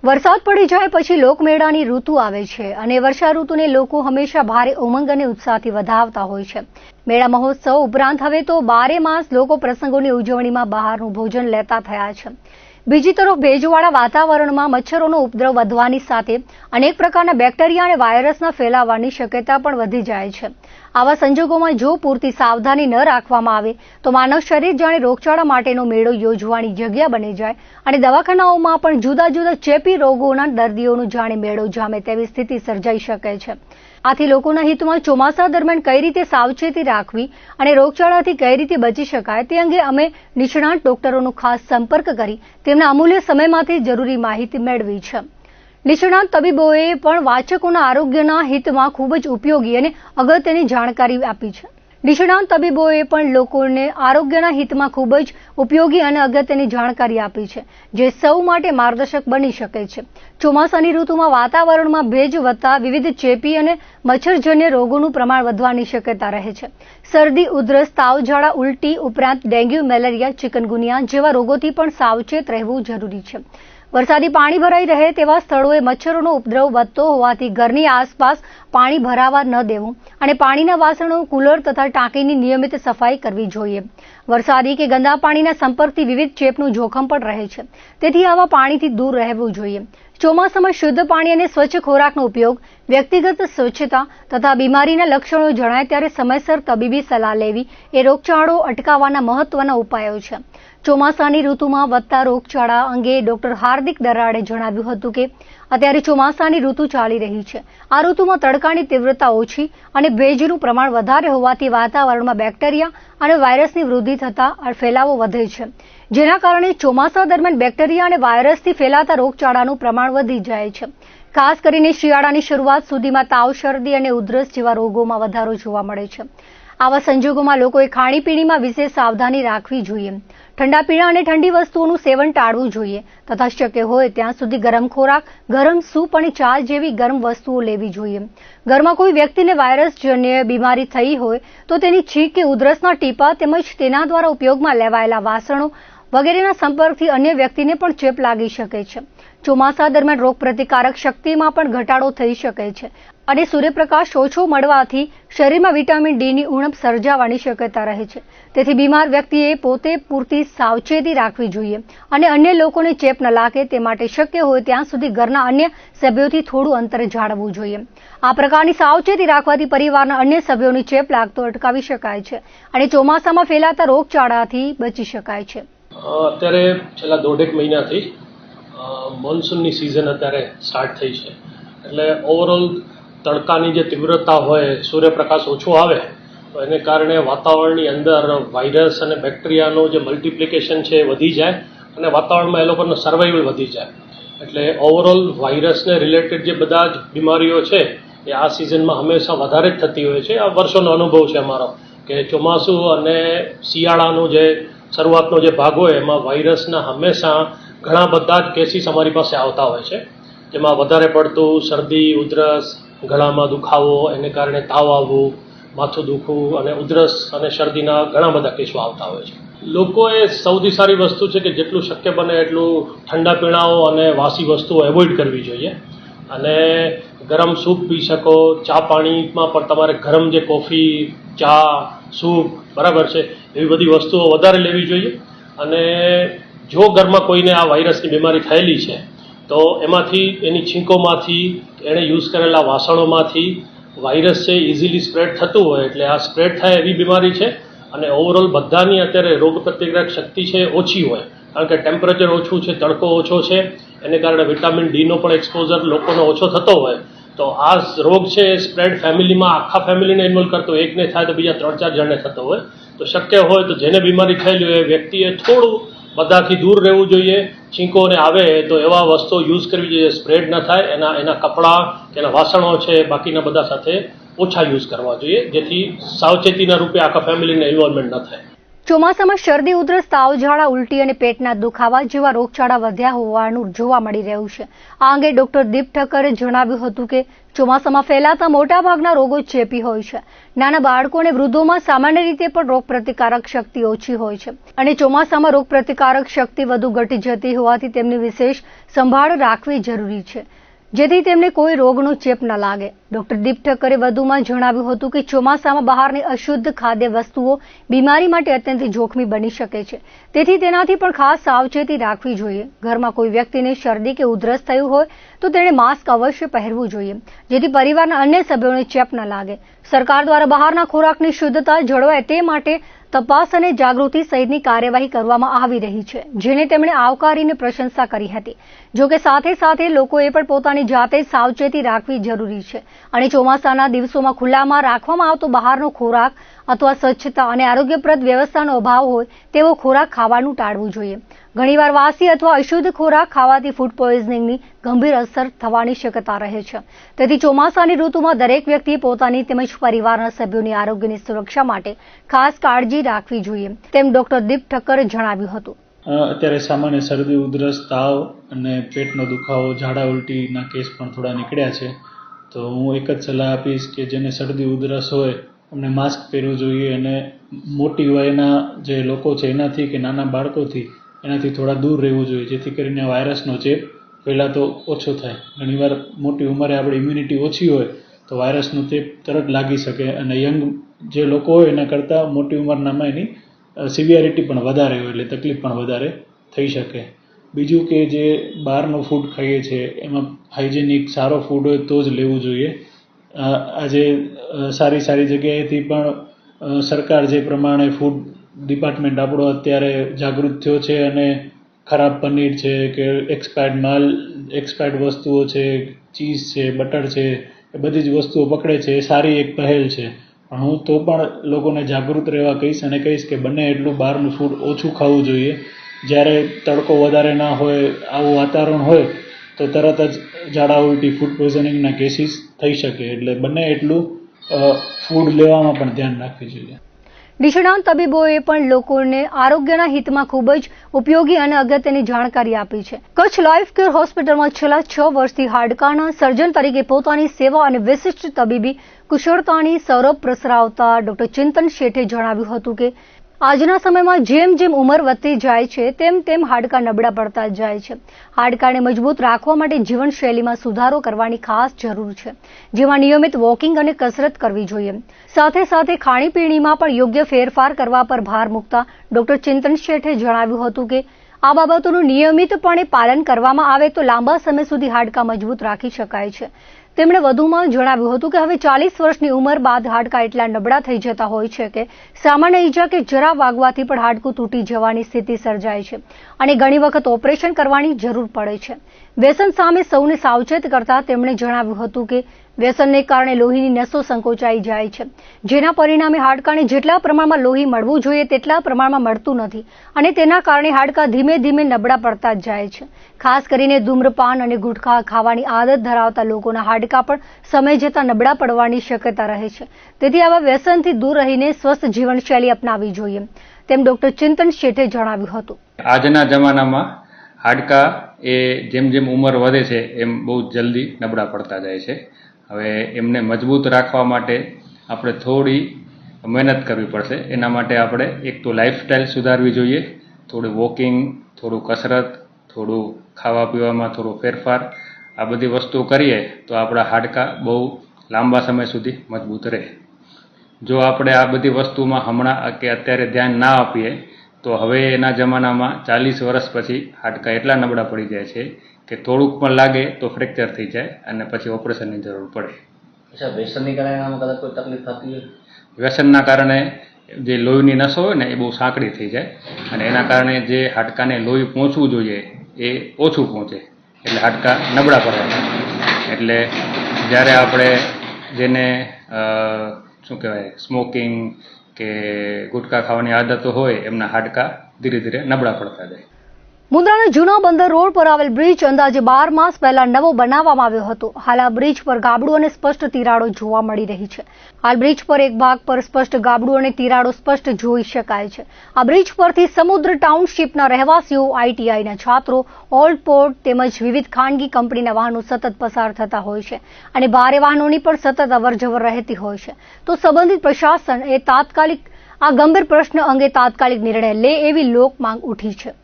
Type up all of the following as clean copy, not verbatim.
વરસાદ પડી જાય પછી લોકમેળાની ઋતુ આવે છે અને વર્ષા ઋતુને લોકો હંમેશા ભારે ઉમંગ અને ઉત્સાહથી વધાવતા હોય છે. મેળા મહોત્સવ ઉપરાંત હવે તો 12 માસ લોકો પ્રસંગોની ઉજવણીમાં બહારનું ભોજન લેતા થયા છે. બીજી તરફ ભેજવાળા વાતાવરણમાં મચ્છરોનો ઉપદ્રવ વધવાની સાથે અનેક પ્રકારના બેક્ટેરિયા અને વાયરસના ફેલાવાની શક્યતા પણ વધી જાય છે. આવા સંજોગોમાં જો પૂરતી સાવધાની ન રાખવામાં આવે તો માનવ શરીર જાણે રોગચાળા માટેનો મેળો યોજવાની જગ્યા બની જાય અને દવાખાનાઓમાં પણ જુદા જુદા ચેપી રોગોના દર્દીઓનો જાણે મેળો જામે તેવી સ્થિતિ સર્જાઈ શકે છે. આથી લોકોના હિતમાં ચોમાસા દરમિયાન કઈ રીતે સાવચેતી રાખવી અને રોગચાળાથી કઈ રીતે બચી શકાય તે અંગે અમે નિષ્ણાત ડોક્ટરોનો ખાસ સંપર્ક કરી તેમના અમૂલ્ય સમયમાંથી જરૂરી માહિતી મેળવી છે. નિષ્ણાત તબીબોએ પણ વાચકોના આરોગ્યના હિતમાં ખૂબ જ ઉપયોગી અને અગત્યની જાણકારી આપી છે. નિષ્ણાત તબીબોએ પણ લોકોને આરોગ્યના હિતમાં ખૂબ જ ઉપયોગી અને અગત્યની જાણકારી આપી છે, જે સૌ માટે માર્ગદર્શક બની શકે છે. ચોમાસાની ઋતુમાં વાતાવરણમાં ભેજ વધતા વિવિધ ચેપી અને મચ્છરજન્ય રોગોનું પ્રમાણ વધવાની શક્યતા રહે છે. શરદી, ઉધરસ, તાવ, ઝાડા, ઉલટી ઉપરાંત ડેન્ગ્યુ, મેલેરિયા, ચિકનગુનિયા જેવા રોગોથી પણ સાવચેત રહેવું જરૂરી છે. વરસાદી પાણી ભરાઈ રહે તેવા સ્થળોએ મચ્છરોનો ઉપદ્રવ વધતો હોવાથી ઘરની આસપાસ પાણી ભરાવા ન દેવું અને પાણીના વાસણો, કુલર તથા ટાંકીની નિયમિત સફાઈ કરવી જોઈએ. વરસાદી કે ગંદા પાણીના સંપર્કથી વિવિધ ચેપનું જોખમ પણ રહે છે, તેથી આવા પાણીથી દૂર રહેવું જોઈએ. ચોમાસામાં શુદ્ધ પાણી અને સ્વચ્છ ખોરાકનો ઉપયોગ, વ્યક્તિગત સ્વચ્છતા તથા બીમારીના લક્ષણો જણાય ત્યારે સમયસર તબીબી સલાહ લેવી એ રોગચાળો અટકાવવાના મહત્વના ઉપાયો છે. ચોમાસાની ઋતુમાં વધતા રોગચાળા અંગે ડોક્ટર હાર્દિક દરાડે જણાવ્યું હતું કે અત્યારે ચોમાસાની ઋતુ ચાલી રહી છે. આ ઋતુમાં તડકાની તીવ્રતા ઓછી અને ભેજનું પ્રમાણ વધારે હોવાથી વાતાવરણમાં બેક્ટેરિયા અને વાયરસની વૃદ્ધિ થતા ફેલાવો વધે છે, જેના કારણે ચોમાસા દરમિયાન બેક્ટેરિયા અને વાયરસથી ફેલાતા રોગચાળાનું પ્રમાણ વધી જાય છે. ખાસ કરીને શિયાળાની શરૂઆત સુધીમાં તાવ, શરદી અને ઉધરસ જેવા રોગોમાં વધારો જોવા મળે છે. આવા સંજોગોમાં લોકોએ ખાણીપીણીમાં વિશેષ સાવધાની રાખવી જોઈએ. ઠંડા પીણા અને ઠંડી વસ્તુઓનું સેવન ટાળવું જોઈએ તથા શક્ય હોય ત્યાં સુધી ગરમ ખોરાક, ગરમ સૂપ અને ચા જેવી ગરમ વસ્તુઓ લેવી જોઈએ. ઘરમાં કોઈ વ્યક્તિને વાયરસજન્ય બીમારી થઈ હોય તો તેની છીંક કે ઉધરસના ટીપા તેમજ તેના દ્વારા ઉપયોગમાં લેવાયેલા વાસણો વગેરેના સંપર્કથી અન્ય વ્યક્તિને પણ ચેપ લાગી શકે છે. ચોમાસા દરમિયાન રોગપ્રતિકારક શક્તિમાં પણ ઘટાડો થઈ શકે છે અને સૂર્યપ્રકાશ ઓછો મળવાથી શરીરમાં વિટામિન ડીની ઉણપ સર્જાવાની શક્યતા રહે છે. તેથી બીમાર વ્યક્તિએ પોતે પૂરતી સાવચેતી રાખવી જોઈએ અને અન્ય લોકોને ચેપ ન લાગે તે માટે શક્ય હોય ત્યાં સુધી ઘરના અન્ય સભ્યોથી થોડું અંતર જાળવવું જોઈએ. આ પ્રકારની સાવચેતી રાખવાથી પરિવારના અન્ય સભ્યોને ચેપ લાગતો અટકાવી શકાય છે અને ચોમાસામાં ફેલાતા રોગચાળાથી બચી શકાય છે. અત્યારે છેલ્લા 1.5 મહિનાથી મોન્સૂનની સિઝન અત્યારે સ્ટાર્ટ થઈ છે, એટલે ઓવરઓલ તડકાની જે તીવ્રતા હોય, સૂર્યપ્રકાશ ઓછો આવે તો એને કારણે વાતાવરણની અંદર વાયરસ અને બેક્ટેરિયાનું જે મલ્ટિપ્લિકેશન છે એ વધી જાય અને વાતાવરણમાં એ લોકોનો સર્વાઈવલ વધી જાય. એટલે ઓવરઓલ વાયરસને રિલેટેડ જે બધા જ બીમારીઓ છે એ આ સિઝનમાં હંમેશા વધારે જ થતી હોય છે. આ વર્ષોનો અનુભવ છે અમારો કે ચોમાસું અને શિયાળાનું જે શરૂઆતનો જે ભાગ હોય એમાં વાયરસના હંમેશા ઘણા બધા જ કેસીસ અમારી પાસે આવતા હોય છે, જેમાં વધારે પડતું શરદી, ઉધરસ, ગળામાં દુખાવો, એને કારણે તાવ આવવું, માથું દુખવું અને ઉધરસ અને શરદીના ઘણા બધા કેસો આવતા હોય છે. લોકોએ સૌથી સારી વસ્તુ છે કે જેટલું શક્ય બને એટલું ઠંડા પીણાઓ અને વાસી વસ્તુઓ એવોઇડ કરવી જોઈએ અને ગરમ સૂપ પી શકો. ચા પાણીમાં પણ તમારે ગરમ જે કોફી, ચા, સૂપ બરાબર છે એવી બધી વસ્તુઓ વધારે લેવી જોઈએ. અને જો ઘરમાં કોઈને આ વાયરસની બીમારી થયેલી છે તો એમાંથી એની છીંકોમાંથી, એણે યુઝ કરેલા વાસણોમાંથી વાયરસ છે ઇઝીલી સ્પ્રેડ થતું હોય, એટલે આ સ્પ્રેડ થાય એવી બીમારી છે. અને ઓવરઓલ બધાની અત્યારે રોગ પ્રતિકારક શક્તિ છે ઓછી હોય, કારણ કે ટેમ્પરેચર ઓછું છે, તડકો ઓછો છે, એને કારણે વિટામિન ડીનો પણ એક્સપોઝર લોકોનો ઓછો થતો હોય તો આ રોગ છે એ સ્પ્રેડ ફેમિલીમાં આખા ફેમિલીને ઇન્વોલ્વ કરતો હોય, એકને થાય તો બીજા 3-4 જણને થતો હોય. તો શક્ય હોય તો જેને બીમારી થયેલી હોય એ વ્યક્તિએ થોડું બધાથી દૂર રહેવું જોઈએ. છીંકોને આવે તો એવા વસ્તુઓ યુઝ કરવી જોઈએ સ્પ્રેડ ન થાય. એના કપડાં કે એના વાસણો છે બાકીના બધા સાથે ઓછા યુઝ કરવા જોઈએ, જેથી સાવચેતીના રૂપે આખા ફેમિલીને ઇન્વોલ્વમેન્ટ ન થાય. ચોમાસામાં શરદી, ઉધરસ, તાવ, ઝાડા, ઉલટી અને પેટના દુખાવા જેવા રોગચાળા વધ્યા હોવાનું જોવા મળી રહ્યું છે. આ અંગે ડોક્ટર દીપ ઠક્કરે જણાવ્યું હતું કે ચોમાસામાં ફેલાતા મોટાભાગના રોગો ચેપી હોય છે. નાના બાળકો અને વૃદ્ધોમાં સામાન્ય રીતે પણ રોગપ્રતિકારક શક્તિ ઓછી હોય છે અને ચોમાસામાં રોગપ્રતિકારક શક્તિ વધુ ઘટી જતી હોવાથી તેમની વિશેષ સંભાળ રાખવી જરૂરી છે, જેથી તેમને કોઈ રોગનો ચેપ ન લાગે. ડોક્ટર દીપ ઠક્કરે વધુમાં જણાવ્યું હતું કે ચોમાસામાં બહારની અશુદ્ધ ખાદ્ય વસ્તુઓ બીમારી માટે અત્યંત જોખમી બની શકે છે, તેથી તેનાથી પણ ખાસ સાવચેતી રાખવી જોઈએ. ઘરમાં કોઈ વ્યક્તિને શરદી કે ઉધરસ થયું હોય તો તેણે માસ્ક અવશ્ય પહેરવું જોઈએ, જેથી પરિવારના અન્ય સભ્યોને ચેપ ન લાગે. સરકાર દ્વારા બહારના ખોરાકની શુદ્ધતા જળવાય તે માટે તપાસ અને જાગૃતિ સહિતની કાર્યવાહી કરવામાં આવી રહી છે, જેને તેમણે આવકારીને પ્રશંસા કરી હતી. જોકે સાથે સાથે લોકોએ પણ પોતાની જાતે સાવચેતી રાખવી જરૂરી છે અને ચોમાસાના દિવસોમાં ખુલ્લામાં રાખવામાં આવતો બહારનો ખોરાક અથવા સ્વચ્છતા અને આરોગ્યપ્રદ વ્યવસ્થાનો અભાવ હોય તેવો ખોરાક ખાવાનું ટાળવું જોઈએ. ઘણીવાર વાસી અથવા અશુદ્ધ ખોરાક ખાવાથી ફૂડ પોઈઝનિંગની ગંભીર અસર થવાની શક્યતા રહે છે. તેથી ચોમાસાની ઋતુમાં દરેક વ્યક્તિએ પોતાની તેમજ પરિવારના સભ્યોની આરોગ્યની સુરક્ષા માટે ખાસ કાળજી રાખવી જોઈએ, તેમ ડોક્ટર દીપ ઠક્કરે જણાવ્યું હતું. અત્યારે સામાન્ય શરદી, ઉધરસ, તાવ અને પેટનો દુખાવો, ઝાડા ઉલટીના કેસ પણ થોડા નીકળ્યા છે. તો હું એક જ સલાહ આપીશ કે જેને શરદી ઉધરસ હોય એમને માસ્ક પહેરવું જોઈએ અને મોટી વયના જે લોકો છે એનાથી કે નાના બાળકોથી એનાથી થોડા દૂર રહેવું જોઈએ, જેથી કરીને વાયરસનો ચેપ ફેલાતો ઓછો થાય. ઘણીવાર મોટી ઉંમરે આપણી ઇમ્યુનિટી ઓછી હોય તો વાયરસનો ચેપ તરત લાગી શકે અને યંગ જે લોકો હોય એના કરતાં મોટી ઉંમરનામાં એની સિવિયરિટી પણ વધારે હોય એટલે તકલીફ પણ વધારે થઈ શકે. બીજું કે જે બહારનો ફૂડ ખાઈએ છીએ એમાં હાઇજેનિક સારો ફૂડ હોય તો જ લેવું જોઈએ. આજે સારી જગ્યાએથી પણ સરકાર જે પ્રમાણે ફૂડ ડિપાર્ટમેન્ટ આપણો અત્યારે જાગૃત થયો છે અને ખરાબ પનીર છે કે એક્સપાયર્ડ વસ્તુઓ છે, ચીઝ છે, બટર છે, એ બધી જ વસ્તુઓ પકડે છે. એ સારી એક પહેલ છે, પણ હું તો પણ લોકોને જાગૃત રહેવા કહીશ કે બને એટલું બહારનું ફૂડ ઓછું ખાવું જોઈએ. જ્યારે તડકો વધારે ના હોય, આવું વાતાવરણ હોય તો તરત જ ઝાડા ઉલટી, ફૂડ પોઈઝનિંગના કેસીસ થઈ શકે, એટલે બને એટલું ફૂડ લેવામાં પણ ધ્યાન રાખવી જોઈએ. નિષ્ણાંત તબીબોએ પણ લોકોને આરોગ્યના હિતમાં ખૂબ જ ઉપયોગી અને અગત્યની જાણકારી આપી છે. કચ્છ લાઈફ કેર હોસ્પિટલમાં છેલ્લા 6 વર્ષથી હાડકાના સર્જન તરીકે પોતાની સેવા અને વિશિષ્ટ તબીબી કુશળતાની સૌરભ પ્રસરાવતા ડોક્ટર ચિંતન શેઠે જણાવ્યું હતું કે આજના સમયમાં જેમ જેમ ઉંમર વધતી જાય છે તેમ હાડકાં નબળા પડતા જાય છે. હાડકાને મજબૂત રાખવા માટે જીવનશૈલીમાં સુધારો કરવાની ખાસ જરૂર છે, જેમાં નિયમિત વોકિંગ અને કસરત કરવી જોઈએ. સાથે સાથે ખાણીપીણીમાં પણ યોગ્ય ફેરફાર કરવા પર ભાર મૂકતા ડોક્ટર ચિંતન શેઠે જણાવ્યું હતું કે આ બાબતોનું નિયમિતપણે પાલન કરવામાં આવે તો લાંબા સમય સુધી હાડકાં મજબૂત રાખી શકાય છે. તેમણે વધુમાં જણાવ્યું હતું કે હવે 40 વર્ષની ઉંમર બાદ હાડકાં એટલા નબળા થઈ જતા હોય છે કે સામાન્ય ઈજા કે જરા વાગવાથી પણ હાડકું તૂટી જવાની સ્થિતિ સર્જાય છે અને ઘણી વખત ઓપરેશન કરવાની જરૂર પડે છે. વ્યસન સામે સૌને સાવચેત કરતા તેમણે જણાવ્યું હતું કે વ્યસનને કારણે લોહીની નસો સંકોચાઈ જાય છે, જેના પરિણામે હાડકાને જેટલા પ્રમાણમાં લોહી મળવું જોઈએ તેટલા પ્રમાણમાં મળતું નથી અને તેના કારણે હાડકાં ધીમે ધીમે નબળા પડતા જ જાય છે. ખાસ કરીને ધૂમ્રપાન અને ગુટખા ખાવાની આદત ધરાવતા લોકોના હાડકાં પણ સમય જતાં નબળા પડવાની શક્યતા રહે છે. તેથી આવા વ્યસનથી દૂર રહીને સ્વસ્થ જીવનશૈલી અપનાવવી જોઈએ, તેમ ડોક્ટર ચિંતન શેઠે જણાવ્યું હતું. આજના જમાનામાં હાડકાં એ જેમ ઉંમર વધે છે એમ બહુ જલ્દી નબળા પડતા જાય છે. હવે એમને મજબૂત રાખવા માટે આપણે થોડી મહેનત કરવી પડશે. એના માટે આપણે એક તો લાઈફસ્ટાઈલ સુધારવી જોઈએ, થોડું વોકિંગ, થોડું કસરત, થોડું ખાવા પીવામાં થોડો ફેરફાર, આ બધી વસ્તુઓ કરીએ તો આપણા હાડકાં બહુ લાંબા સમય સુધી મજબૂત રહે. જો આપણે આ બધી વસ્તુમાં હમણાં કે અત્યારે ધ્યાન ના આપીએ તો હવે એના જમાનામાં 40 વર્ષ પછી હાડકાં એટલા નબળા પડી જાય છે કે થોડુંક પણ લાગે તો ફ્રેક્ચર થઈ જાય અને પછી ઓપરેશનની જરૂર પડે. વ્યસનની કારણે કદાચ કોઈ તકલીફ થતી હોય? વ્યસનના કારણે જે લોહીની નસો હોય ને એ બહુ સાંકડી થઈ જાય અને એના કારણે જે હાડકાને લોહી પહોંચવું જોઈએ એ ઓછું પહોંચે એટલે હાડકાં નબળા પડે. એટલે જ્યારે આપણે જેને શું કહેવાય સ્મોકિંગ કે ગુટખા ખાવાની આદતો હોય એમના હાડકાં ધીરે ધીરે નબળા પડતા જાય. મુન્દ્રાના જૂના બંદર રોડ પર આવેલ બ્રિજ અંદાજે 12 માસ પહેલા નવો બનાવવામાં આવ્યો હતો. હાલ આ બ્રિજ પર ગાબડું અને સ્પષ્ટ તિરાડો જોવા મળી રહી છે. હાલ બ્રિજ પર એક ભાગ પર સ્પષ્ટ ગાબડું અને તિરાડો સ્પષ્ટ જોઈ શકાય છે. આ બ્રિજ પરથી સમુદ્ર ટાઉનશીપના રહેવાસીઓ, આઈટીઆઈના છાત્રો, ઓલ્ડ પોર્ટ તેમજ વિવિધ ખાનગી કંપનીના વાહનો સતત પસાર થતા હોય છે અને ભારે વાહનોની પણ સતત અવરજવર રહેતી હોય છે. તો સંબંધિત પ્રશાસન એ તાત્કાલિક આ ગંભીર પ્રશ્ન અંગે તાત્કાલિક નિર્ણય લે એવી લોક માંગ ઉઠી છે.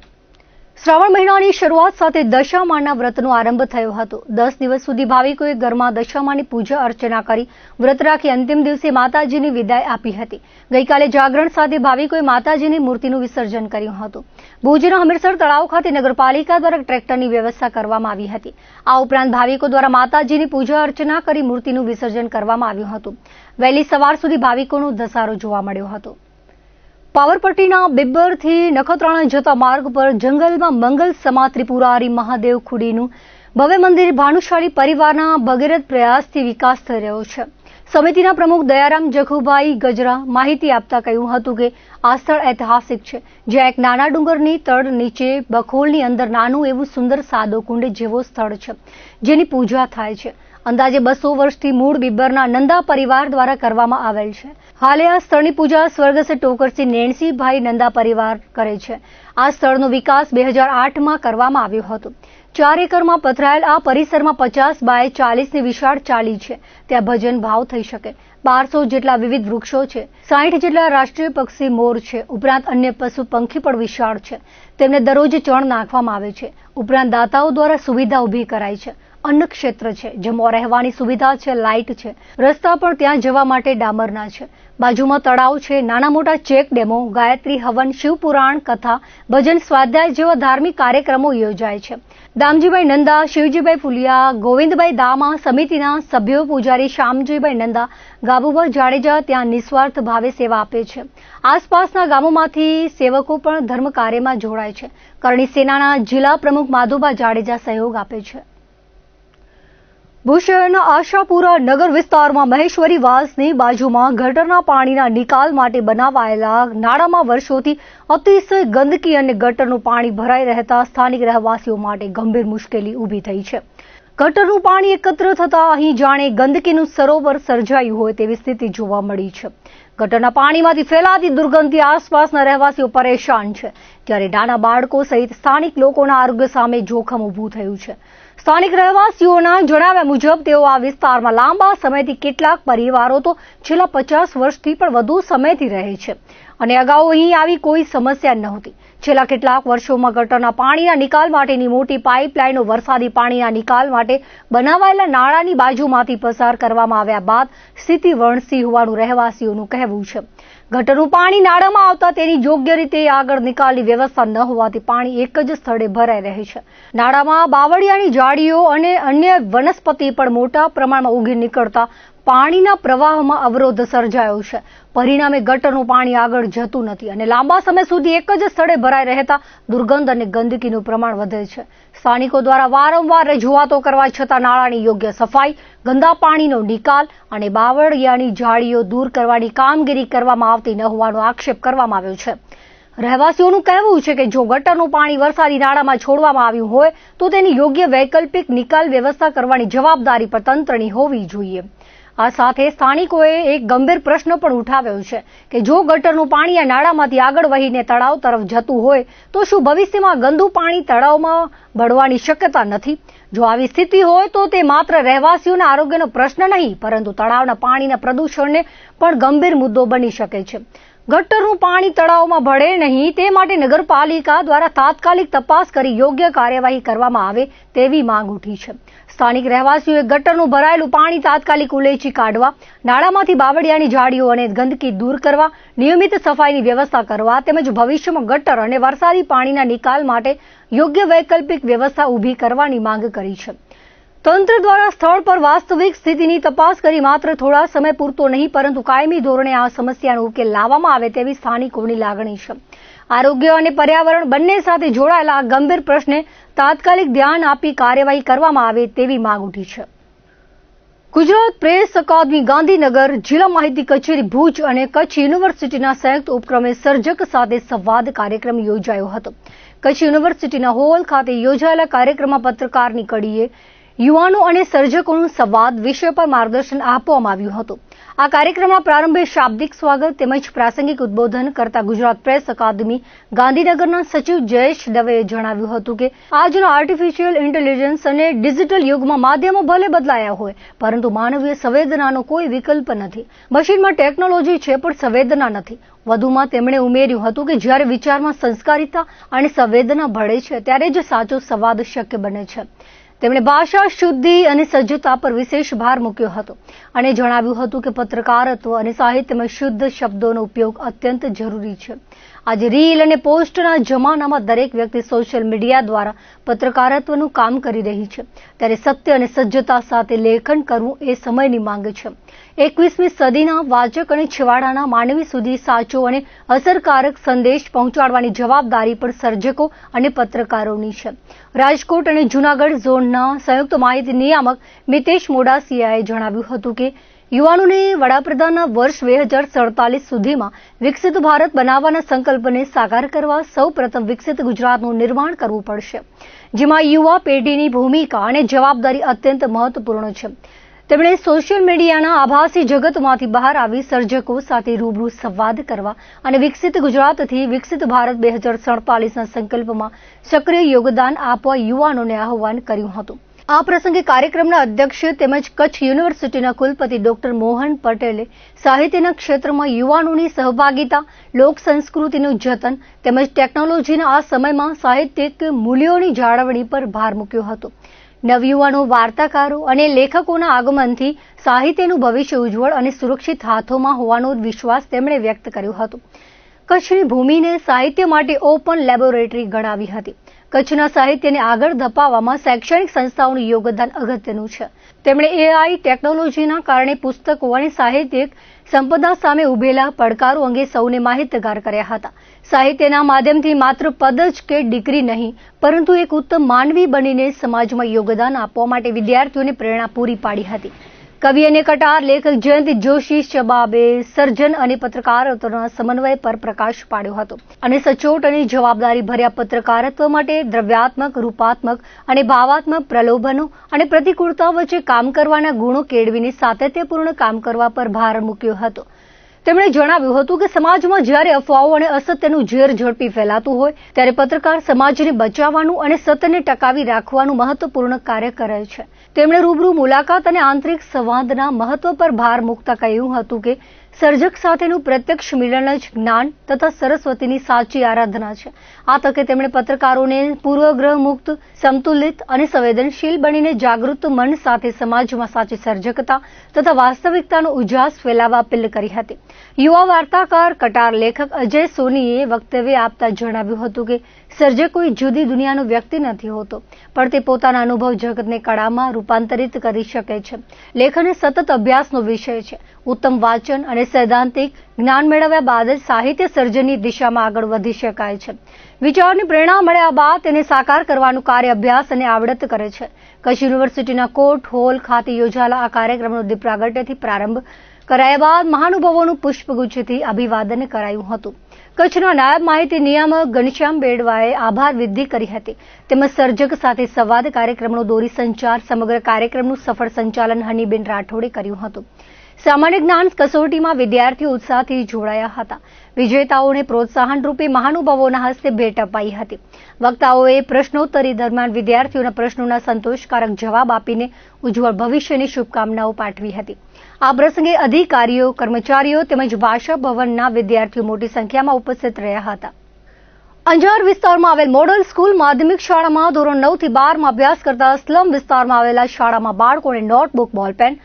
શ્રાવણ મહિનાની શરૂઆત સાથે દશામાના વ્રતનો આરંભ થયો હતો. 10 દિવસ સુધી ભાવિકોએ ઘરમાં દશામાની પૂજા અર્ચના કરી વ્રત રાખી અંતિમ દિવસે માતાજીની વિદાય આપી હતી. ગઈકાલે જાગરણ સાથે ભાવિકોએ માતાજીની મૂર્તિનું વિસર્જન કર્યું હતું. ભુજના હમીરસર તળાવ ખાતે નગરપાલિકા દ્વારા ટ્રેક્ટરની વ્યવસ્થા કરવામાં આવી હતી. આ ઉપરાંત ભાવિકો દ્વારા માતાજીની પૂજા અર્ચના કરી મૂર્તિનું વિસર્જન કરવામાં આવ્યું હતું. વહેલી સવાર સુધી ભાવિકોનો ધસારો જોવા મળ્યો હતો. પાવરપટ્ટીના બિબ્બરથી નખત્રાણા જતા માર્ગ પર જંગલમાં મંગલ સમા ત્રિપુરારી મહાદેવ ખુડીનું ભવ્ય મંદિર ભાનુશાળી પરિવારના ભગીરથ પ્રયાસથી વિકાસ થઈ રહ્યો છે. સમિતિના પ્રમુખ દયારામ જખુભાઈ ગજરા માહિતી આપતા કહ્યું હતું કે આ સ્થળ ઐતિહાસિક છે, જ્યાં એક નાના ડુંગરની તળ નીચે બખોલની અંદર નાનું એવું સુંદર સાદો કુંડ જેવો સ્થળ છે, જેની પૂજા થાય છે. અંદાજે 200 વર્ષથી મૂળ બિબ્બરના નંદા પરિવાર દ્વારા કરવામાં આવેલ છે. હાલે આ સ્થળની પૂજા સ્વર્ગસ્થ ટોકરસિંહ નેણસીભાઈ નંદા પરિવાર કરે છે. આ સ્થળનો વિકાસ 2008માં કરવામાં આવ્યો હતો. 4 એકરમાં પથરાયેલ આ પરિસરમાં 50 બાય 40ની વિશાળ ચાલી છે. ત્યાં ભજન ભાવ થઈ શકે. 1200 જેટલા વિવિધ વૃક્ષો છે. 60 જેટલા રાષ્ટ્રીય પક્ષી મોર છે. ઉપરાંત અન્ય પશુ પંખી પણ વિશાળ છે. તેમને દરરોજ ચણ નાખવામાં આવે છે. ઉપરાંત દાતાઓ દ્વારા સુવિધા ઊભી કરાઈ છે. અન્ન ક્ષેત્ર છે, જેમાં રહેવાની સુવિધા છે, લાઇટ છે. રસ્તા પણ ત્યાં જવા માટે ડામરના છે. બાજુમાં તળાવ છે. નાના મોટા ચેક ડેમો, ગાયત્રી હવન, શિવપુરાણ કથા, ભજન, સ્વાધ્યાય જેવા ધાર્મિક કાર્યક્રમો યોજાય છે. દામજીભાઈ નંદા, શિવજીભાઈ ફુલિયા, ગોવિંદભાઈ દામા સમિતિના સભ્યો, પૂજારી શામજીભાઈ નંદા, ગાબુભાઈ જાડેજા ત્યાં નિસ્વાર્થ ભાવે સેવા આપે છે. આસપાસના ગામોમાંથી સેવકો પણ ધર્મ કાર્યમાં જોડાય છે. કરણી સેનાના જિલ્લા પ્રમુખ માધુભા જાડેજા સહયોગ આપે છે. ભુજ શહેરના આશાપુરા નગર વિસ્તારમાં મહેશ્વરી વાસની બાજુમાં ગટરના પાણીના નિકાલ માટે બનાવાયેલા નાળામાં વર્ષોથી અતિશય ગંદકી અને ગટરનું પાણી ભરાઈ રહેતા સ્થાનિક રહેવાસીઓ માટે ગંભીર મુશ્કેલી ઊભી થઈ છે. ગટરનું પાણી એકત્ર થતા અહીં જાણે ગંદકીનું સરોવર સર્જાયું હોય તેવી સ્થિતિ જોવા મળી છે. ગટરના પાણીમાંથી ફેલાતી દુર્ગંધથી આસપાસના રહેવાસીઓ પરેશાન છે, ત્યારે નાના બાળકો સહિત સ્થાનિક લોકોના આરોગ્ય સામે જોખમ ઊભું થયું છે. સ્થાનિક રહેવાસીઓના જણાવ્યા મુજબ તેઓ આ વિસ્તારમાં લાંબા સમયથી, કેટલાક પરિવારો તો છેલ્લા 50 વર્ષથી પણ વધુ સમયથી રહે છે અને અગાઉ અહીં આવી કોઈ સમસ્યા નહોતી. છેલ્લા કેટલાક વર્ષોમાં ગટરના પાણીના નિકાલ માટેની મોટી પાઇપલાઇનો વરસાદી પાણીના નિકાલ માટે બનાવાયેલા નાળાની બાજુમાંથી પસાર કરવામાં આવ્યા બાદ સ્થિતિ વણસી હોવાનું રહેવાસીઓનું કહેવું છે. ગટરનું પાણી નાળામાં આવતા તેની યોગ્ય રીતે આગળ નિકાલની વ્યવસ્થા ન હોવાથી પાણી એક જ સ્થળે ભરાઈ રહે છે. નાળામાં બાવળિયાની ઝાડીઓ અને અન્ય વનસ્પતિ પણ મોટા પ્રમાણમાં ઉગી નીકળતા પાણીના પ્રવાહમાં અવરોધ સર્જાયો છે. પરિણામે ગટરનું પાણી આગળ જતું નથી અને લાંબા સમય સુધી એક જ સ્થળે ભરાઈ રહેતા દુર્ગંધ અને ગંદકીનું પ્રમાણ વધે છે. સ્થાનિકો દ્વારા વારંવાર રજૂઆતો કરવા છતાં નાળાની યોગ્ય સફાઈ, ગંદા પાણીનો નિકાલ અને બાવળિયાની ઝાડીઓ દૂર કરવાની કામગીરી કરવામાં આવતી ન હોવાનો આક્ષેપ કરવામાં આવ્યો છે. રહેવાસીઓનું કહેવું છે કે જો ગટરનું પાણી વરસાદી નાળામાં છોડવામાં આવ્યું હોય તો તેની યોગ્ય વૈકલ્પિક નિકાલ વ્યવસ્થા કરવાની જવાબદારી પણ તંત્રની હોવી જોઈએ. આ સાથે સ્થાનિકોએ એક ગંભીર પ્રશ્ન પણ ઉઠાવ્યો છે કે જો ગટરનું પાણી આ નાળામાંથી આગળ વહીને તળાવ તરફ જતું હોય તો શું ભવિષ્યમાં ગંદુ પાણી તળાવમાં ભળવાની શક્યતા નથી? જો આવી સ્થિતિ હોય તો તે માત્ર રહેવાસીઓના આરોગ્યનો પ્રશ્ન નહીં, પરંતુ તળાવના પાણીના પ્રદૂષણને પણ ગંભીર મુદ્દો બની શકે છે. ગટરનું પાણી તળાવમાં ભળે નહીં તે માટે નગરપાલિકા દ્વારા તાત્કાલિક તપાસ કરી યોગ્ય કાર્યવાહી કરવામાં આવે તેવી માંગ ઉઠી છે. સ્થાનિક રહેવાસીઓએ ગટરનું ભરાયેલું પાણી તાત્કાલિક ઉલેચી કાઢવા, નાળામાંથી બાવળિયાની ઝાડીઓ અને ગંદકી દૂર કરવા, નિયમિત સફાઈની વ્યવસ્થા કરવા તેમજ ભવિષ્યમાં ગટર અને વરસાદી પાણીના નિકાલ માટે યોગ્ય વૈકલ્પિક વ્યવસ્થા ઊભી કરવાની માંગ કરી છે. તંત્ર દ્વારા સ્થળ પર વાસ્તવિક સ્થિતિની તપાસ કરી માત્ર થોડા સમય પૂરતો નહીં પરંતુ કાયમી ધોરણે આ સમસ્યાનો ઉકેલ લાવવામાં આવે તેવી સ્થાનિકોની લાગણી છે. આરોગ્ય અને પર્યાવરણ બંને સાથે જોડાયેલા આ ગંભીર પ્રશ્ને તાત્કાલિક ધ્યાન આપી કાર્યવાહી કરવામાં આવે તેવી માંગ ઉઠી છે. ગુજરાત પ્રેસ અકાદમી ગાંધીનગર, જિલ્લા માહિતી કચેરી ભુજ અને કચ્છ યુનિવર્સિટીના સંયુક્ત ઉપક્રમે સર્જક સાથે સંવાદ કાર્યક્રમ યોજાયો હતો. કચ્છ યુનિવર્સિટીના હોલ ખાતે યોજાયેલા કાર્યક્રમમાં પત્રકારની કડીએ યુવાનો અને સર્જકોનું સંવાદ વિષય પર માર્ગદર્શન આપવામાં આવ્યું હતું. આ કાર્યક્રમના પ્રારંભે શાબ્દિક સ્વાગત તેમજ પ્રાસંગિક ઉદબોધન કરતા ગુજરાત પ્રેસ અકાદમી ગાંધીનગરના સચિવ જયેશ દવેએ જણાવ્યું હતું કે આજના આર્ટિફિશિયલ ઇન્ટેલિજન્સ અને ડિજિટલ યુગમાં માધ્યમો ભલે બદલાયા હોય, પરંતુ માનવીય સંવેદનાનો કોઈ વિકલ્પ નથી. મશીનમાં ટેકનોલોજી છે પણ સંવેદના નથી. વધુમાં તેમણે ઉમેર્યું હતું કે જ્યારે વિચારમાં સંસ્કારિતા અને સંવેદના ભળે છે ત્યારે જ સાચો સંવાદ શક્ય બને છે. તેમણે ભાષા શુદ્ધિ અને સજ્જતા પર વિશેષ ભાર મૂક્યો હતો અને જણાવ્યું હતું કે પત્રકારત્વ અને સાહિત્યમાં શુદ્ધ શબ્દોનો ઉપયોગ અત્યંત જરૂરી છે. આજે રીલ અને પોસ્ટના જમાનામાં દરેક વ્યક્તિ સોશિયલ મીડિયા દ્વારા પત્રકારત્વનું કામ કરી રહી છે, ત્યારે સત્ય અને સજ્જતા સાથે લેખન કરવું એ સમયની માંગ છે. 21મી સદીના વાચક અને છેવાડાના માનવી સુધી સાચો અને અસરકારક સંદેશ પહોંચાડવાની જવાબદારી પણ સર્જકો અને પત્રકારોની છે. રાજકોટ અને જૂનાગઢ ઝોનના સંયુક્ત માહિતી નિયામક મિતેશ મોડાસિયાએ જણાવ્યું હતું કે યુવાનોને વડાપ્રધાનના વર્ષ 2047 સુધીમાં વિકસિત ભારત બનાવવાના સંકલ્પને સાકાર કરવા સૌપ્રથમ વિકસિત ગુજરાતનું નિર્માણ કરવું પડશે, જેમાં યુવા પેઢીની ભૂમિકા અને જવાબદારી અત્યંત મહત્વપૂર્ણ છે. તેમણે સોશિયલ મીડિયાના આભાસી જગતમાંથી બહાર આવી સર્જકો સાથે રૂબરૂ સંવાદ કરવા અને વિકસિત ગુજરાતથી વિકસિત ભારત 2047ના સંકલ્પમાં સક્રિય યોગદાન આપવા યુવાનોને આહ્વાન કર્યું હતું. આ પ્રસંગે કાર્યક્રમના અધ્યક્ષ તેમજ કચ્છ યુનિવર્સિટીના કુલપતિ ડોક્ટર મોહન પટેલે સાહિત્યના ક્ષેત્રમાં યુવાનોની સહભાગિતા, લોક સંસ્કૃતિનું જતન તેમજ ટેકનોલોજીના આ સમયમાં સાહિત્યિક મૂલ્યોની જાળવણી પર ભાર મૂક્યો હતો. નવયુવાનો, વાર્તાકારો અને લેખકોના આગમનથી સાહિત્યનું ભવિષ્ય ઉજ્જવળ અને સુરક્ષિત હાથોમાં હોવાનો વિશ્વાસ તેમણે વ્યક્ત કર્યો હતો. કચ્છની ભૂમિને સાહિત્ય માટે ઓપન લેબોરેટરી ગણાવી હતી. કચ્છના સાહિત્યને આગળ ધપાવવામાં શૈક્ષણિક સંસ્થાઓનું યોગદાન અગત્યનું છે. તેમણે AI ટેકનોલોજીના કારણે પુસ્તકો અને સાહિત્યિક સંપદા સામે ઉભેલા પડકારો અંગે સૌને માહિતગાર કર્યા હતા. સાહિત્યના માધ્યમથી માત્ર પદ જ કે ડિગ્રી નહીં, પરંતુ એક ઉત્તમ માનવી બનીને સમાજમાં યોગદાન આપવા માટે વિદ્યાર્થીઓને પ્રેરણા પૂરી પાડી હતી. કવિ અને કટાર લેખક જયંતિ જોશી શબાબે સર્જન અને પત્રકારત્વના સમન્વય પર પ્રકાશ પાડ્યો હતો અને સચોટ અને જવાબદારી ભર્યા પત્રકારત્વ માટે દ્રવ્યાત્મક, રૂપાત્મક અને ભાવાત્મક પ્રલોભનો અને પ્રતિકૂળતા વચ્ચે કામ કરવાના ગુણો કેળવીને સાતત્યપૂર્ણ કામ કરવા પર ભાર મૂક્યો હતો. તેમણે જણાવ્યું હતું કે સમાજમાં જ્યારે અફવાઓ અને અસત્યનું ઝેર ઝડપી ફેલાતું હોય ત્યારે પત્રકાર સમાજને બચાવવાનું અને સત્યને ટકાવી રાખવાનું મહત્વપૂર્ણ કાર્ય કરે છે. તેમણે રૂબરૂ મુલાકાત અને આંતરિક સંવાદના મહત્વ પર ભાર મૂકતા કહ્યું હતું કે સર્જક સાથેનું પ્રત્યક્ષ મિલન જ જ્ઞાન તથા સરસ્વતીની સાચી આરાધના છે. આ તકે તેમણે પત્રકારોને પૂર્વગ્રહ મુક્ત, સંતુલિત અને સંવેદનશીલ બનીને જાગૃત મન સાથે સમાજમાં સાચી સર્જકતા તથા વાસ્તવિકતાનો ઉજાસ ફેલાવવા અપીલ કરી હતી. યુવા વાર્તાકાર, કટાર લેખક અજય સોનીએ વક્તવ્ય આપતા જણાવ્યું હતું કે સર્જક કોઈ જુદી દુનિયાનો વ્યક્તિ નથી હોતો, પણ તે પોતાના અનુભવ જગતને કળામાં રૂપાંતરિત કરી શકે છે. લેખન એ સતત અભ્યાસનો વિષય છે. ઉત્તમ વાંચન અને સૈદ્ધાંતિક જ્ઞાન મેળવ્યા બાદ જ સાહિત્ય સર્જનની દિશામાં આગળ વધી શકાય છે. વિચારની પ્રેરણા મળ્યા બાદ તેને સાકાર કરવાનું કાર્ય અભ્યાસ અને આવડત કરે છે. કચ્છ યુનિવર્સિટીના કોર્ટ હોલ ખાતે યોજાયેલા આ કાર્યક્રમનો દીપ પ્રાગટ્યથી પ્રારંભ કરાયા બાદ મહાનુભાવોનું પુષ્પગુચ્છથી અભિવાદન કરાયું હતું. કચ્છના નાયબ માહિતી નિયામક ઘનશ્યામ બેડવાએ આભાર વિધિ કરી હતી. તેમજ સર્જક સાથે સંવાદ કાર્યક્રમનો દોરી સંચાર, સમગ્ર કાર્યક્રમનું સફળ સંચાલન હનીબેન રાઠોડે કર્યું હતું. સામાન્ય જ્ઞાન કસોટીમાં વિદ્યાર્થીઓ ઉત્સાહથી જોડાયા હતા. વિજેતાઓને પ્રોત્સાહન રૂપે મહાનુભાવોના હસ્તે ભેટ અપાઈ હતી. વક્તાઓએ પ્રશ્નોત્તરી દરમિયાન વિદ્યાર્થીઓના પ્રશ્નોના સંતોષકારક જવાબ આપીને ઉજ્જવળ ભવિષ્યની શુભકામનાઓ પાઠવી હતી. આ પ્રસંગે અધિકારીઓ, કર્મચારીઓ તેમજ ભાષા ભવનના વિદ્યાર્થીઓ મોટી સંખ્યામાં ઉપસ્થિત રહ્યા હતા. અંજાર વિસ્તારમાં આવેલ મોડલ સ્કૂલ માધ્યમિક શાળામાં ધોરણ 9 થી 12માં અભ્યાસ કરતા સ્લમ વિસ્તારમાં આવેલા શાળામાં બાળકોને નોટબુક, બોલપેન,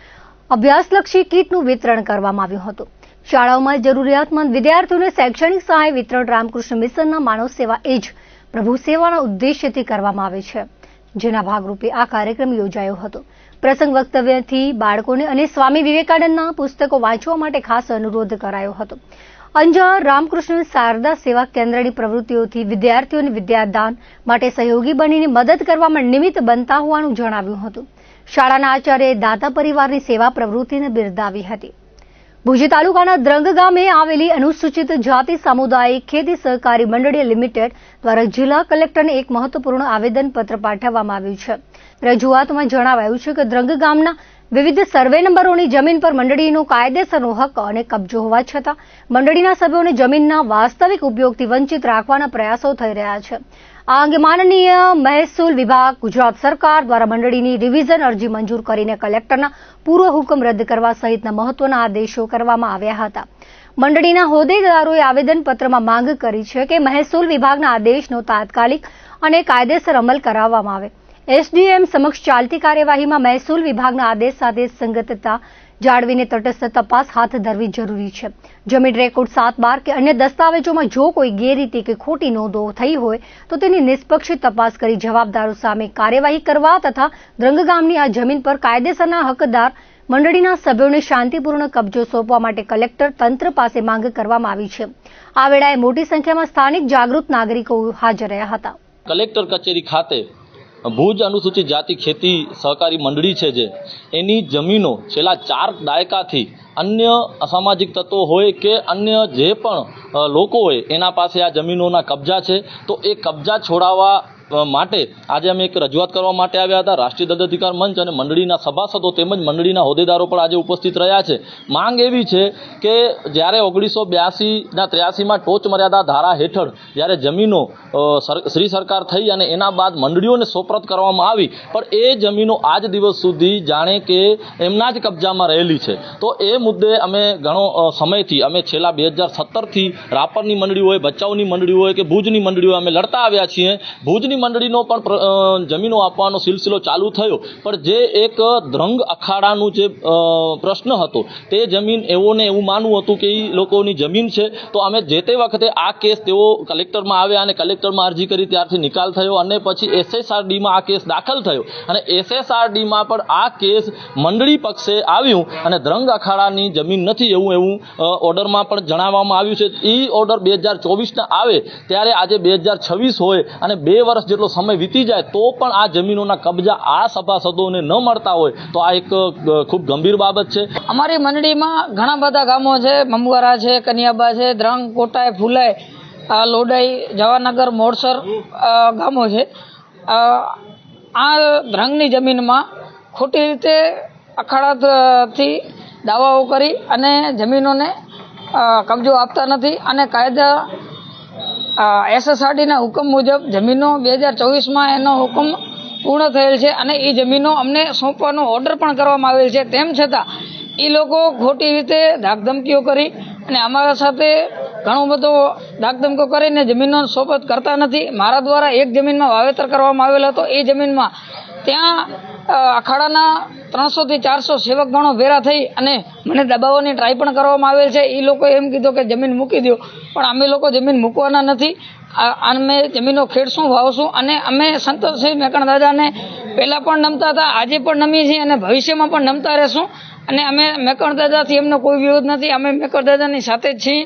અભ્યાસલક્ષી કીટનું વિતરણ કરવામાં આવ્યું હતું. શાળાઓમાં જરૂરિયાતમંદ વિદ્યાર્થીઓને શૈક્ષણિક સહાય વિતરણ રામકૃષ્ણ મિશનના માનવ સેવા એ જ પ્રભુ સેવાના ઉદ્દેશ્યથી કરવામાં આવે છે, જેના ભાગરૂપે આ કાર્યક્રમ યોજાયો હતો. પ્રસંગ વક્તવ્યથી બાળકોને અને સ્વામી વિવેકાનંદના પુસ્તકો વાંચવા માટે ખાસ અનુરોધ કરાયો હતો. અંજાર રામકૃષ્ણ શારદા સેવા કેન્દ્રની પ્રવૃત્તિઓથી વિદ્યાર્થીઓને વિદ્યાદાન માટે સહયોગી બનીને મદદ કરવામાં નિમિત્ત બનતા હોવાનું જણાવ્યું હતું. શાળાના આચાર્યએ દાતા પરિવારની સેવા પ્રવૃત્તિને બિરદાવી હતી. ભુજ તાલુકાના દ્રંગ ગામે આવેલી અનુસૂચિત જાતિ સામુદાયિક ખેતી સહકારી મંડળી લિમિટેડ દ્વારા જિલ્લા કલેક્ટરને એક મહત્વપૂર્ણ આવેદનપત્ર પાઠવવામાં આવ્યું છે. રજૂઆતમાં જણાવાયું છે કે દ્રંગ ગામના વિવિધ સર્વે નંબરોની જમીન પર મંડળીનો કાયદેસરનો હક અને કબજો હોવા છતાં મંડળીના સભ્યોને જમીનના વાસ્તવિક ઉપયોગથી વંચિત રાખવાના પ્રયાસો થઈ રહ્યા છે. આ અંગે માનનીય મહેસૂલ વિભાગ ગુજરાત સરકાર દ્વારા મંડળીની રિવિઝન અરજી મંજૂર કરીને કલેક્ટરના પૂર્વ હુકમ રદ કરવા સહિતના મહત્વના આદેશો કરવામાં આવ્યા હતા. મંડળીના હોદ્દેદારોએ આવેદનપત્રમાં માંગ કરી છે કે મહેસૂલ વિભાગના આદેશનો તાત્કાલિક અને કાયદેસર અમલ કરાવવામાં આવે. એસડીએમ સમક્ષ ચાલતી કાર્યવાહીમાં મહેસૂલ વિભાગના આદેશ સાથે સંગતતા જાળવીને તટસ્થ તપાસ હાથ ધરવી જરૂરી છે. જમીન રેકોર્ડ 7/12 કે અન્ય દસ્તાવેજોમાં જો કોઈ ગેરરીતિ કે ખોટી નોંધો થઈ હોય તો તેની નિષ્પક્ષ તપાસ કરી જવાબદારો સામે કાર્યવાહી કરવા તથા દ્રંગ ગામની આ જમીન પર કાયદેસરના હકદાર મંડળીના સભ્યોને શાંતિપૂર્ણ કબજો સોંપવા માટે કલેક્ટર તંત્ર પાસે માંગ કરવામાં આવી છે. આ વેળાએ મોટી સંખ્યામાં સ્થાનિક જાગૃત નાગરિકો હાજર રહ્યા હતા. કલેક્ટર કચેરી ખાતે ભુજ અનુસૂચિત જાતિ ખેતી સહકારી મંડળી છે જે એની જમીનો છેલ્લા 4 દાયકાથી અન્ય અસામાજિક તત્વો હોય કે અન્ય જે પણ લોકો હોય એના પાસે આ જમીનોના કબજા છે. તો એ કબજા છોડાવવા માટે આજે અમે એક રજૂઆત કરવા માટે આવ્યા હતા. રાષ્ટ્રીય દંડ અધિકાર મંચ અને મંડળીના સભાસદો તેમજ મંડળીના હોદ્દેદારો પણ આજે ઉપસ્થિત રહ્યા છે. માંગ એવી છે કે જ્યારે 1982ના 83માં ટોચ મર્યાદા ધારા હેઠળ જ્યારે જમીનો શ્રી સરકાર થઈ અને એના બાદ મંડળીઓને સોપરત કરવામાં આવી, પણ એ જમીનો આજ દિવસ સુધી જાણે કે એમના જ કબજામાં રહેલી છે. તો એ મુદ્દે અમે ઘણો સમયથી અમે છેલ્લા 2017થી રાપરની મંડળી હોય, ભચાઉની મંડળી હોય કે ભુજની મંડળી હોય અમે લડતા આવ્યા છીએ. ભુજની મંડળીનો પણ જમીનો આપવાનો સિલસિલો ચાલુ થયો, પણ જે એક દ્રંગ અખાડાનું જે પ્રશ્ન હતો તે જમીન એવું માનવું હતું કે એ લોકોની જમીન છે. તો અમે જે તે વખતે આ કેસ તેઓ કલેક્ટરમાં આવ્યા અને કલેક્ટરમાં અરજી કરી ત્યારથી નિકાલ થયો અને પછી SSRDમાં આ કેસ દાખલ થયો અને SSRDમાં પણ આ કેસ મંડળી પક્ષે આવ્યું અને દ્રંગ અખાડાની જમીન નથી એવું ઓર્ડરમાં પણ જણાવવામાં આવ્યું છે. એ ઓર્ડર 2024ના આવે ત્યારે આજે 2026 હોય અને 2 વર્ષ જેટલો સમય વીતી જાય તો પણ આ જમીનોના કબજા આ સભાસદોને ન મળતા હોય તો આ એક ખૂબ ગંભીર બાબત છે. અમારી મંડળીમાં ઘણા બધા ગામો છે. મમવારા છે, કનિયાબા છે, દ્રંગ, કોટાઈ, ફુલાઈ, લોડાઈ, જવાનગર, મોડસર ગામો છે. આ દ્રંગની જમીનમાં ખોટી રીતે અખાડાથી દાવાઓ કરી અને જમીનોને કબજો આપતા નથી અને કાયદા SSRDના હુકમ મુજબ જમીનો 2024માં એનો હુકમ પૂર્ણ થયેલ છે અને એ જમીનો અમને સોંપવાનો ઓર્ડર પણ કરવામાં આવેલ છે. તેમ છતાં એ લોકો ખોટી રીતે ધાકધમકીઓ કરી અને અમારા સાથે ઘણો બધો ધાકધમકીઓ કરીને જમીનનો સોપત કરતા નથી. મારા દ્વારા એક જમીનમાં વાવેતર કરવામાં આવેલ હતો. એ જમીનમાં ત્યાં અખાડાના 300 થી 400 સેવક ગણો ભેરા થઈ અને મને દબાવવાની ટ્રાય પણ કરવામાં આવેલ છે. એ લોકો એમ કીધું કે જમીન મૂકી દો, પણ અમે લોકો જમીન મૂકવાના નથી. અમે જમીનો ખેડશું, વાવશું અને અમે સંતોષસિંહ મેકણ દાદાને પહેલાં પણ નમતા હતા, આજે પણ નમીએ છીએ અને ભવિષ્યમાં પણ નમતા રહેશું. અને અમે મેકણ દાદાથી એમનો કોઈ વિરોધ નથી. અમે મેકણ દાદાની સાથે જ છીએ.